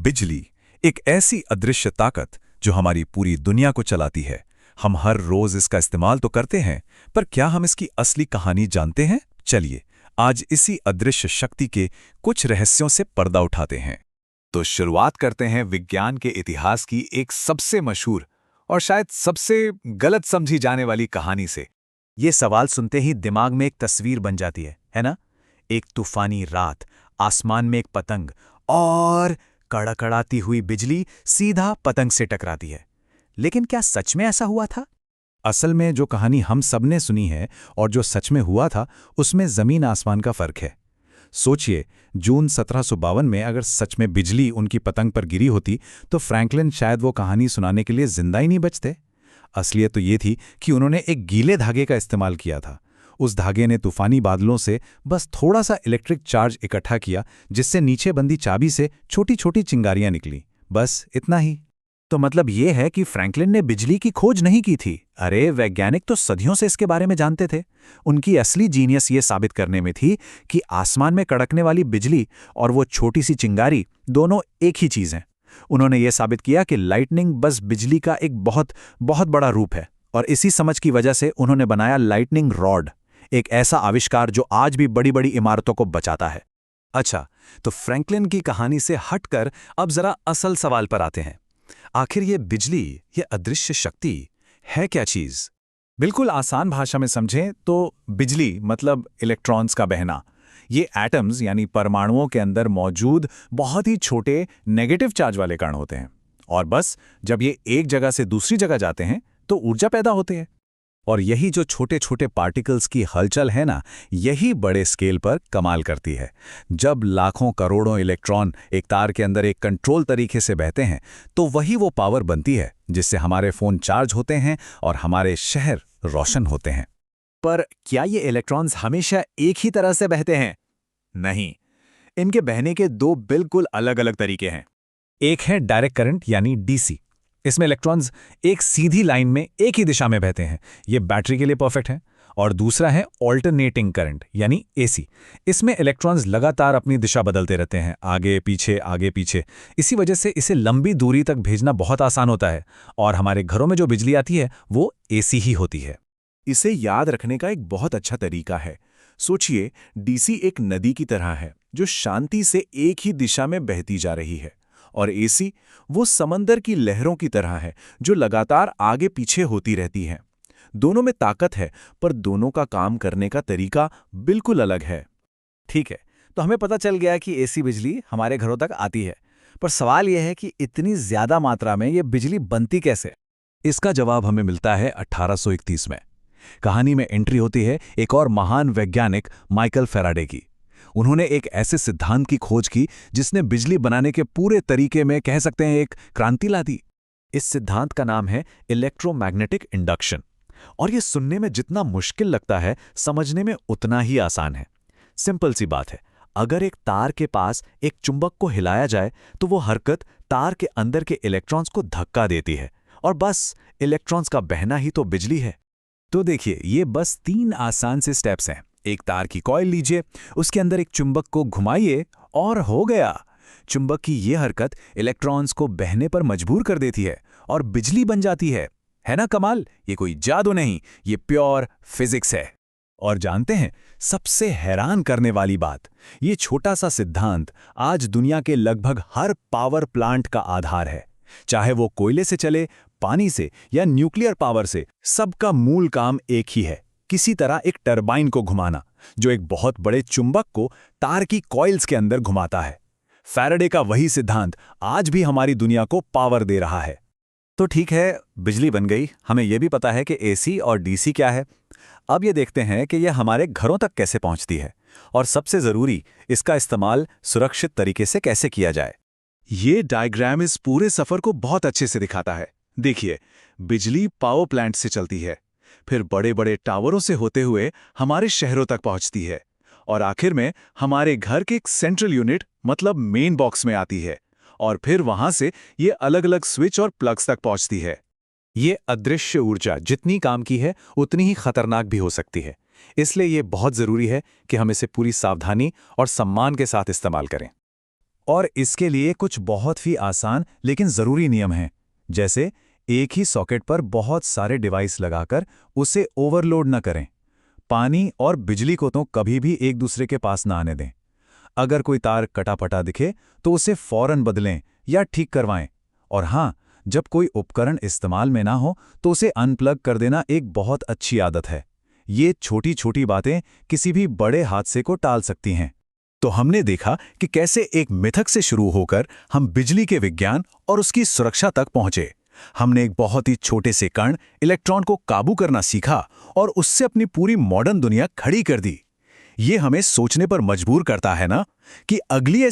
बिजली एक ऐसी अदृश्य ताकत जो हमारी पूरी दुनिया को चलाती है। हम हर रोज इसका इस्तेमाल तो करते हैं, पर क्या हम इसकी असली कहानी जानते हैं? चलिए आज इसी अदृश्य शक्ति के कुछ रहस्यों से पर्दा उठाते हैं। तो शुरुआत करते हैं विज्ञान के इतिहास की एक सबसे मशहूर और शायद सबसे गलत समझी जाने वाली कहानी से। ये सवाल सुनते ही दिमाग में एक तस्वीर बन जाती है ना? एक तूफानी रात, आसमान में एक पतंग और कड़कड़ाती हुई बिजली सीधा पतंग से टकराती है। लेकिन क्या सच में ऐसा हुआ था? असल में जो कहानी हम सबने सुनी है और जो सच में हुआ था, उसमें जमीन आसमान का फर्क है। सोचिए, जून 1752 में अगर सच में बिजली उनकी पतंग पर गिरी होती तो फ्रैंकलिन शायद वो कहानी सुनाने के लिए जिंदा ही नहीं बचते। असलियत तो ये थी कि उन्होंने एक गीले धागे का इस्तेमाल किया था। उस धागे ने तूफानी बादलों से बस थोड़ा सा इलेक्ट्रिक चार्ज इकट्ठा किया, जिससे नीचे बंदी चाबी से छोटी छोटी चिंगारियां निकली। बस इतना ही। तो मतलब ये है कि फ्रैंकलिन ने बिजली की खोज नहीं की थी। अरे, वैज्ञानिक तो सदियों से इसके बारे में जानते थे। उनकी असली जीनियस ये साबित करने में थी कि आसमान में कड़कने वाली बिजली और वो छोटी सी चिंगारी दोनों एक ही चीज़ हैं। उन्होंने ये साबित किया कि लाइटनिंग बस बिजली का एक बहुत बहुत बड़ा रूप है, और इसी समझ की वजह से उन्होंने बनाया लाइटनिंग रॉड, एक ऐसा आविष्कार जो आज भी बड़ी बड़ी इमारतों को बचाता है। अच्छा, तो फ्रैंकलिन की कहानी से हटकर अब जरा असल सवाल पर आते हैं। आखिर ये बिजली, ये अदृश्य शक्ति है क्या चीज? बिल्कुल आसान भाषा में समझें तो बिजली मतलब इलेक्ट्रॉन्स का बहना। ये एटम्स यानी परमाणुओं के अंदर मौजूद बहुत ही छोटे नेगेटिव चार्ज वाले कण होते हैं, और बस जब ये एक जगह से दूसरी जगह जाते हैं तो ऊर्जा पैदा होती है। और यही जो छोटे छोटे पार्टिकल्स की हलचल है ना, यही बड़े स्केल पर कमाल करती है। जब लाखों करोड़ों इलेक्ट्रॉन एक तार के अंदर एक कंट्रोल तरीके से बहते हैं तो वही वो पावर बनती है जिससे हमारे फोन चार्ज होते हैं और हमारे शहर रोशन होते हैं। पर क्या ये इलेक्ट्रॉन्स हमेशा एक ही तरह से बहते हैं? नहीं, इनके बहने के दो बिल्कुल अलग अलग तरीके हैं। एक है डायरेक्ट करंट यानी डीसी। इसमें इलेक्ट्रॉन्स एक सीधी लाइन में एक ही दिशा में बहते हैं, ये बैटरी के लिए परफेक्ट है। और दूसरा है ऑल्टरनेटिंग करंट यानी एसी। इसमें इलेक्ट्रॉन्स लगातार अपनी दिशा बदलते रहते हैं, आगे पीछे आगे पीछे। इसी वजह से इसे लंबी दूरी तक भेजना बहुत आसान होता है, और हमारे घरों में जो बिजली आती है वो एसी ही होती है। इसे याद रखने का एक बहुत अच्छा तरीका है। सोचिए, डीसी एक नदी की तरह है जो शांति से एक ही दिशा में बहती जा रही है, और एसी वो समंदर की लहरों की तरह है जो लगातार आगे पीछे होती रहती हैं। दोनों में ताकत है, पर दोनों का काम करने का तरीका बिल्कुल अलग है। ठीक है, तो हमें पता चल गया कि एसी बिजली हमारे घरों तक आती है, पर सवाल यह है कि इतनी ज्यादा मात्रा में ये बिजली बनती कैसे? इसका जवाब हमें मिलता है 1831 में। कहानी में एंट्री होती है एक और महान वैज्ञानिक माइकल फैराडे की। उन्होंने एक ऐसे सिद्धांत की खोज की जिसने बिजली बनाने के पूरे तरीके में कह सकते हैं एक क्रांति ला दी। इस सिद्धांत का नाम है इलेक्ट्रोमैग्नेटिक इंडक्शन, और ये सुनने में जितना मुश्किल लगता है, समझने में उतना ही आसान है। सिंपल सी बात है, अगर एक तार के पास एक चुंबक को हिलाया जाए तो वो हरकत तार के अंदर के इलेक्ट्रॉन्स को धक्का देती है, और बस इलेक्ट्रॉन्स का बहना ही तो बिजली है। तो देखिए, ये बस 3 आसान से स्टेप्स हैं। एक तार की कॉइल लीजिए, उसके अंदर एक चुंबक को घुमाइए और हो गया। चुंबक की ये हरकत इलेक्ट्रॉन्स को बहने पर मजबूर कर देती है और बिजली बन जाती है ना कमाल? ये कोई जादू नहीं, ये प्योर फिजिक्स है। और जानते हैं सबसे हैरान करने वाली बात, ये छोटा सा सिद्धांत आज दुनिया के लगभग हर पावर प्लांट का आधार है। चाहे वो कोयले से चले, पानी से या न्यूक्लियर पावर से, सबका मूल काम एक ही है, किसी तरह एक टरबाइन को घुमाना जो एक बहुत बड़े चुंबक को तार की कॉइल्स के अंदर घुमाता है। फैराडे का वही सिद्धांत आज भी हमारी दुनिया को पावर दे रहा है। तो ठीक है, बिजली बन गई, हमें यह भी पता है कि एसी और डीसी क्या है। अब ये देखते हैं कि यह हमारे घरों तक कैसे पहुंचती है, और सबसे जरूरी, इसका इस्तेमाल सुरक्षित तरीके से कैसे किया जाए। ये डायग्राम इस पूरे सफर को बहुत अच्छे से दिखाता है। देखिए, बिजली पावर प्लांट से चलती है, फिर बड़े बड़े टावरों से होते हुए हमारे शहरों तक पहुंचती है, और आखिर में हमारे घर के एक सेंट्रल यूनिट मतलब मेन बॉक्स में आती है, और फिर वहां से ये अलग अलग स्विच और प्लग्स तक पहुंचती है। ये अदृश्य ऊर्जा जितनी काम की है उतनी ही खतरनाक भी हो सकती है, इसलिए ये बहुत जरूरी है कि हम इसे पूरी सावधानी और सम्मान के साथ इस्तेमाल करें। और इसके लिए कुछ बहुत ही आसान लेकिन ज़रूरी नियम हैं, जैसे एक ही सॉकेट पर बहुत सारे डिवाइस लगाकर उसे ओवरलोड न करें। पानी और बिजली को तो कभी भी एक दूसरे के पास ना आने दें। अगर कोई तार कटा-फटा दिखे तो उसे फौरन बदलें या ठीक करवाएं। और हाँ, जब कोई उपकरण इस्तेमाल में ना हो तो उसे अनप्लग कर देना एक बहुत अच्छी आदत है। ये छोटी-छोटी बातें किसी भी बड़े हादसे को टाल सकती हैं। तो हमने देखा कि कैसे एक मिथक से शुरू होकर हम बिजली के विज्ञान और उसकी सुरक्षा तक पहुंचे। हमने एक बहुत ही छोटे से कण इलेक्ट्रॉन को काबू करना सीखा और उससे अपनी पूरी मॉडर्न दुनिया खड़ी कर दी। ये हमें सोचने पर मजबूर करता है ना कि अगली